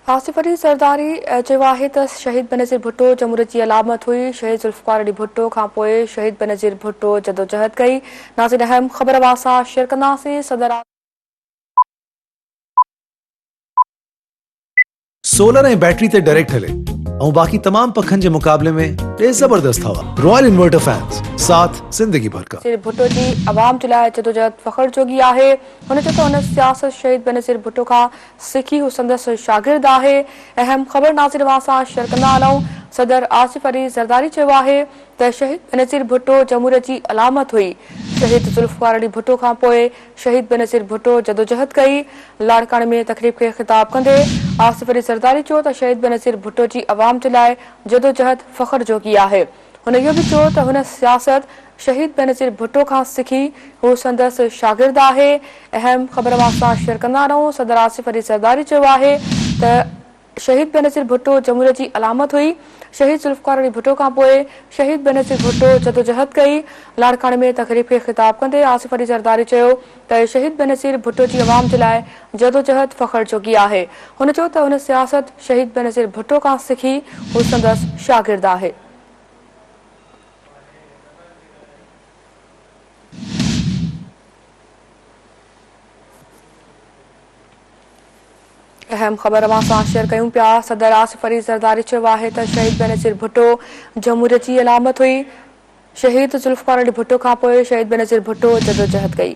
आसिफ अली ज़रदारी चयो आहे त शहीद बेनज़ीर भुट्टो जमहूरियत जी अलामत हुई। शहीद ज़ुल्फ़िकार अली भुट्टो खां पोइ शहीद बेनज़ीर भुट्टो जदोजहद कई। नाज़रीन, अहम ख़बर वासां शेयर कंदासीं। सदर सोलर ऐं बैटरी ते डायरेक्ट हले ऐं बाक़ी तमाम पखनि जे मुक़ाबले में ये ज़बरदस्त हवा। रॉयल इन्वर्टर फैंस, साथ जिंदगी भर का। बेनज़ीर भुट्टो जी अवाम जे लाइ जदोजहद फ़ख्र जोगी आहे। हुन चयो त हुन सियासत शहीद बेनज़ीर भुट्टो खां सिखी, हू संदसि शागिर्द आहे। अहम ख़बर नाज़रीन वासां शेयर कंदा हलूं। सदर आसिफ अली ज़रदारी चयो आहे त शहीद बेनज़ीर भुट्टो जमहूरियत जी अलामत हुई। शहीद ज़ुल्फ़िकार अली भुट्टो खां पोइ शहीद बेनज़ीर भुट्टो जदोजहद कई। लाड़काणे में तकरीब खे ख़िताब कंदे आसिफ अली ज़रदारी चयो त शहीद बेनज़ीर भुट्टो जी अवाम जे लाइ जदोजहद फ़ख्र जोगी आहे। हुन इहो बि चयो त हुन सियासत शहीद बेनज़ीर भुट्टो खां सिखी, हू संदसि शागिर्द आहे। अहम ख़बर वासां शेयर कंदा रहूं। सदर आसिफ अली ज़रदारी चयो आहे त शहीद बेनज़ीर भुट्टो जमहूरियत जी अलामत हुई। शहीद ज़ुल्फ़िकार अली भुट्टो खां पोइ शहीद बेनज़ीर भुट्टो जदोजहद कई। लाड़काणे में तकरीब खे ख़िताब कंदे आसिफ अली ज़रदारी चयो त शहीद बेनज़ीर भुट्टो जी अवाम जे लाइ जदोजहद फ़ख्र जोगी आहे। हुन चयो त हुन सियासत शहीद बेनज़ीर भुट्टो खां सिखी, हू संदसि शागिर्द आहे। अहम ख़बर असां शेयर कयूं पिया। सदर आसिफ अली ज़रदारी चयो आहे त शहीद बेनज़ीर भुट्टो जमहूरियत जी अलामत हुई। शहीद ज़ुल्फ़िकार अली भुट्टो खां पोइ शहीद बेनज़ीर भुट्टो जदोजहद कई।